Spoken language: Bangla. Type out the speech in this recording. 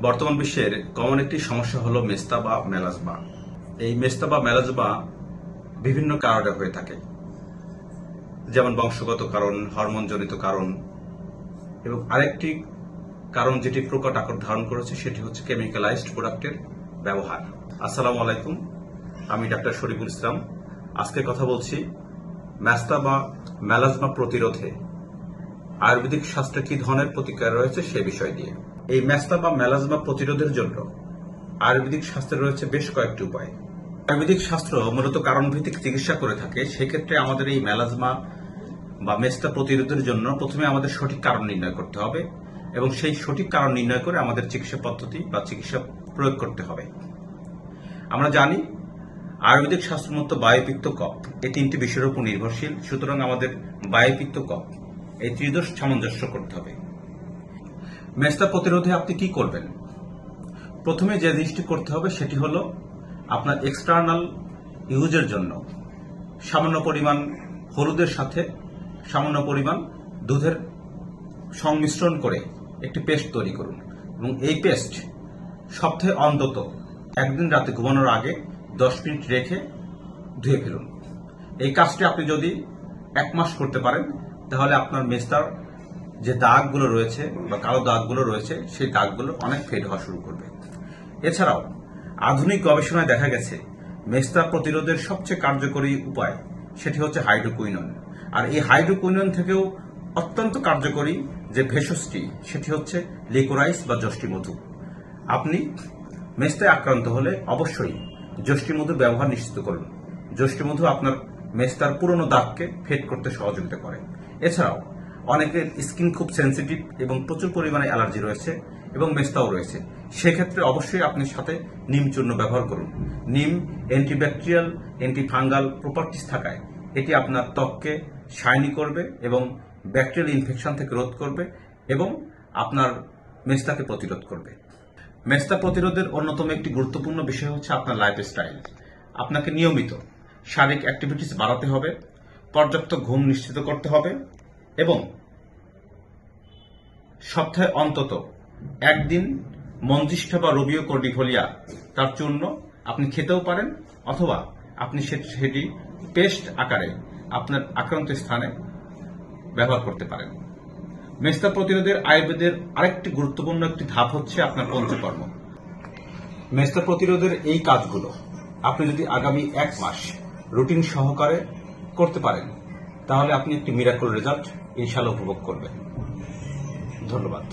বর্তমান বিশ্বের কমন একটি সমস্যা হলো মেস্তা বা মেলাজমা। এই মেস্তা বা মেলাজমা বিভিন্ন কারণে হয়ে থাকে, যেমন বংশগত কারণ, হরমোনজনিত কারণ, এবং আরেকটি কারণ যেটি প্রকট আকার ধারণ করেছে সেটি হচ্ছে কেমিক্যালাইজড প্রোডাক্টের ব্যবহার। আসসালামু আলাইকুম, আমি ডাক্তার শরীফুল ইসলাম। আজকে কথা বলছি মেস্তা বা মেলাজমা প্রতিরোধে আয়ুর্বেদিক শাস্ত্রে কি ধরনের প্রতিক্রিয়া রয়েছে সে বিষয় নিয়ে। এই মেস্তা বা মেলাজমা প্রতিরোধের জন্য আয়ুর্বেদিক শাস্ত্রে রয়েছে বেশ কয়েকটি উপায়। আয়ুর্বেদিক শাস্ত্র মূলত কারণভিত্তিক চিকিৎসা করে থাকে। সেক্ষেত্রে আমাদের এই মেলাজমা বা মেস্তা প্রতিরোধের জন্য প্রথমে আমাদের সঠিক কারণ নির্ণয় করতে হবে এবং সেই সঠিক কারণ নির্ণয় করে আমাদের চিকিৎসা পদ্ধতি বা চিকিৎসা প্রয়োগ করতে হবে। আমরা জানি আয়ুর্বেদিক শাস্ত্র মত বায়ু, পিত্ত, কফ এই তিনটি বিষয়ের উপর নির্ভরশীল। সুতরাং আমাদের বায়ু, পিত্ত, কফ এই ত্রিদোষ সামঞ্জস্য করতে হবে। মেস্তা প্রতিরোধে আপনি কি করবেন? প্রথমে যে জিনিসটি করতে হবে সেটি হলো আপনার এক্সটার্নাল ইউজের জন্য সামান্য পরিমাণ হলুদের সাথে সামান্য পরিমাণ দুধের সংমিশ্রণ করে একটি পেস্ট তৈরি করুন এবং এই পেস্ট সপ্তাহে অন্তত একদিন রাতে ঘুমানোর আগে 10 মিনিট রেখে ধুয়ে ফেলুন। এই কাজটি আপনি যদি 1 মাস করতে পারেন তাহলে আপনার মেস্তার যে দাগগুলো রয়েছে বা কালো দাগগুলো রয়েছে সেই দাগগুলো অনেক ফেড হওয়া শুরু করবে। এছাড়াও আধুনিক গবেষণায় দেখা গেছে মেস্তা প্রতিরোধের সবচেয়ে কার্যকরী উপায় সেটি হচ্ছে হাইড্রোকুইনন। আর এই হাইড্রোকুইনন থেকেও অত্যন্ত কার্যকরী যে ভেষজটি সেটি হচ্ছে লিকোরাইস বা যষ্টি মধু। আপনি মেস্তায় আক্রান্ত হলে অবশ্যই যষ্টি মধুর ব্যবহার নিশ্চিত করুন। যষ্টি মধু আপনার মেস্তার পুরনো দাগকে ফেড করতে সহযোগিতা করে। এছাড়াও অনেকের স্কিন খুব সেন্সিটিভ এবং প্রচুর পরিমাণে অ্যালার্জি রয়েছে এবং মেস্তাও রয়েছে। সেক্ষেত্রে অবশ্যই আপনি সাথে নিম চূর্ণ ব্যবহার করুন। নিম অ্যান্টিব্যাকটেরিয়াল, অ্যান্টিফাঙ্গাল প্রপার্টিস থাকায় এটি আপনার ত্বককে শাইনি করবে এবং ব্যাকটেরিয়াল ইনফেকশন থেকে রোধ করবে এবং আপনার মেস্তাকে প্রতিরোধ করবে। মেস্তা প্রতিরোধের অন্যতম একটি গুরুত্বপূর্ণ বিষয় হচ্ছে আপনার লাইফস্টাইল। আপনাকে নিয়মিত শারীরিক অ্যাক্টিভিটিস বাড়াতে হবে, পর্যাপ্ত ঘুম নিশ্চিত করতে হবে এবং সপ্তাহে অন্তত একদিন মঞ্জিষ্ঠা বা রুবিও কর্ডিফোলিয়া তার চূর্ণ আপনি খেতেও পারেন অথবা আপনি সেটি পেস্ট আকারে আপনার আক্রান্ত স্থানে ব্যবহার করতে পারেন। মেস্তা প্রতিরোধের আয়ুর্বেদের আরেকটি গুরুত্বপূর্ণ একটি ধাপ হচ্ছে আপনার পঞ্চকর্ম। মেস্তা প্রতিরোধের এই কাজগুলো আপনি যদি আগামী 1 মাস রুটিন সহকারে করতে পারেন তাহলে আপনি একটি মিরাকল রেজাল্ট ইনশাআল্লাহ উপভোগ করবেন। ধন্যবাদ।